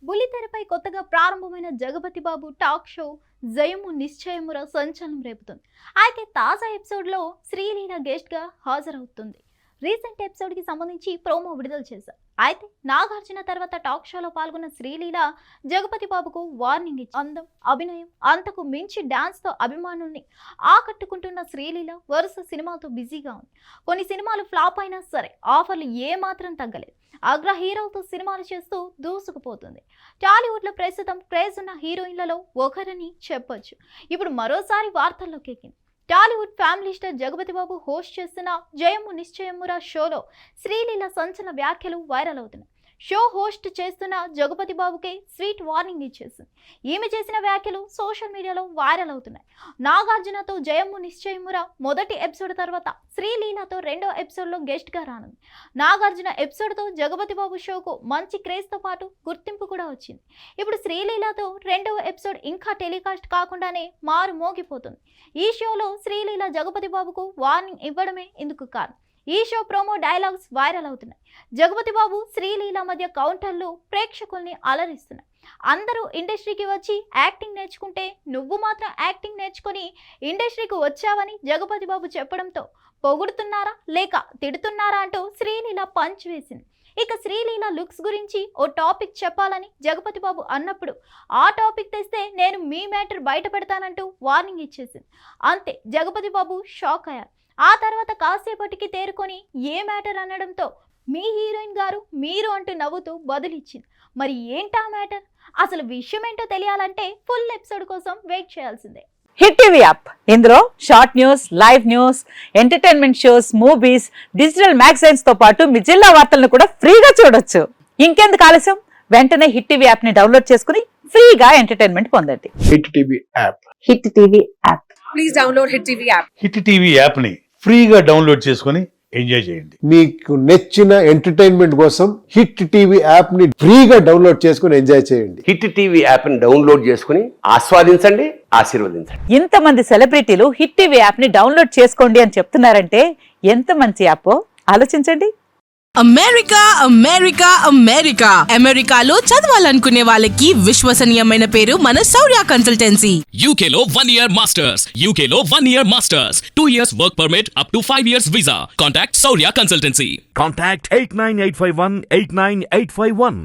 బుల్లితెరపై కొత్తగా ప్రారంభమైన జగపతి బాబు talk show జయము నిశ్చయమురా సంచలనం రేపుతుంది. అయితే తాజా ఎపిసోడ్లో శ్రీలీల గెస్ట్గా హాజరవుతుంది. రీసెంట్ ఎపిసోడ్కి సంబంధించి ప్రోమో విడుదల చేశారు. అయితే నాగార్జున తర్వాత టాక్ షోలో పాల్గొన్న శ్రీలీల జగపతి బాబుకు వార్నింగ్ ఇచ్చి అందం, అభినయం, అంతకు మించి డాన్స్తో అభిమానుల్ని ఆకట్టుకుంటున్న శ్రీలీల వరుస సినిమాలతో బిజీగా ఉంది. కొన్ని సినిమాలు ఫ్లాప్ అయినా సరే ఆఫర్లు ఏమాత్రం తగ్గలేదు. అగ్ర హీరోలతో సినిమాలు చేస్తూ దూసుకుపోతుంది. టాలీవుడ్లో ప్రస్తుతం క్రేజ్ ఉన్న హీరోయిన్లలో ఒకరని చెప్పొచ్చు. ఇప్పుడు మరోసారి వార్తల్లోకి ఎక్కింది. టాలీవుడ్ ఫ్యామిలీ స్టార్ జగపతి బాబు హోస్ట్ చేస్తున్న జయము నిశ్చయమురా షోలో శ్రీలీల సంచలన వ్యాఖ్యలు వైరల్ అవుతున్నాయి. షో హోస్ట్ చేస్తున్న జగపతి బాబుకే స్వీట్ వార్నింగ్ ఇచ్చేసింది. ఈమె చేసిన వ్యాఖ్యలు సోషల్ మీడియాలో వైరల్ అవుతున్నాయి. నాగార్జునతో జయము నిశ్చయమురా మొదటి ఎపిసోడ్ తర్వాత శ్రీలీలతో రెండో ఎపిసోడ్లో గెస్ట్గా రానుంది. నాగార్జున ఎపిసోడ్తో జగపతి బాబు షోకు మంచి క్రేజ్తో పాటు గుర్తింపు కూడా వచ్చింది. ఇప్పుడు శ్రీలీలతో రెండవ ఎపిసోడ్ ఇంకా టెలికాస్ట్ కాకుండానే మారు మోగిపోతుంది. ఈ షోలో శ్రీలీల జగపతి బాబుకు వార్నింగ్ ఇవ్వడమే ఇందుకు కారణం. ఈ షో ప్రోమో డైలాగ్స్ వైరల్ అవుతున్నాయి. జగపతి బాబు శ్రీలీల మధ్య కౌంటర్లు ప్రేక్షకుల్ని అలరిస్తున్నాయి. అందరూ ఇండస్ట్రీకి వచ్చి యాక్టింగ్ నేర్చుకుంటే నువ్వు మాత్రం యాక్టింగ్ నేర్చుకొని ఇండస్ట్రీకి వచ్చావని జగపతి బాబు చెప్పడంతో పొగుడుతున్నారా లేక తిడుతున్నారా అంటూ శ్రీలీల పంచ్ వేసింది. ఇక శ్రీలీల లుక్స్ గురించి ఓ టాపిక్ చెప్పాలని జగపతి బాబు అన్నప్పుడు ఆ టాపిక్ తెస్తే నేను మీ మ్యాటర్ బయట పెడతానంటూ వార్నింగ్ ఇచ్చేసింది. అంతే, జగపతి బాబు షాక్ అయ్యారు. ఆ తర్వాత కాసేపటికి తేరుకొని ఏ మ్యాటర్ అనడంతో మీ హీరోయిన్ గారు మీరు అంటూ నవ్వుతూ బదులిచ్చింది. మరి ఏంటా మ్యాటర్? అసలు విషయం ఏంటో తెలియాలంటే ఫుల్ ఎపిసోడ్ కోసం వెయిట్ చేయాల్సిందే. హిట్ టీవీ యాప్, ఇందులో short news, live news, entertainment shows, movies, digital magazines తో పాటు మీ జిల్లా వార్తలను కూడా ఫ్రీగా చూడొచ్చు. ఇంకెందుకు ఆలస్యం, వెంటనే హిట్ టీవీ యాప్ ని డౌన్లోడ్ చేసుకుని ఫ్రీగా ఎంటర్టైన్మెంట్ పొందండి. Hit TV app. Hit TV app. Please download hit TV app. Hit TV app ని ఫ్రీగా డౌన్లోడ్ చేసుకుని ఎంజాయ్ చేయండి. మీకు నచ్చిన ఎంటర్టైన్మెంట్ కోసం హిట్ టీవీ యాప్ ని ఫ్రీగా డౌన్లోడ్ చేసుకుని ఎంజాయ్ చేయండి. హిట్ టీవీ యాప్ ని డౌన్లోడ్ చేసుకుని ఆస్వాదించండి, ఆశీర్వదించండి. ఇంతమంది సెలబ్రిటీలు హిట్ టీవీ యాప్ ని డౌన్లోడ్ చేసుకోండి అని చెప్తున్నారంటే ఎంత మంచి యాప్ ఆలోచించండి. అమెరికా అమెరికా అమెరికా అమెరికాలో చదవాలనుకునే వాళ్ళకి విశ్వసనీయమైన పేరు మన శౌర్య కన్సల్టెన్సీ. UK లో 1 year masters, UK లో 1 year masters, 2 years work permit up to 5 years visa. Contact Saurya Consultancy. Contact 89851 89851.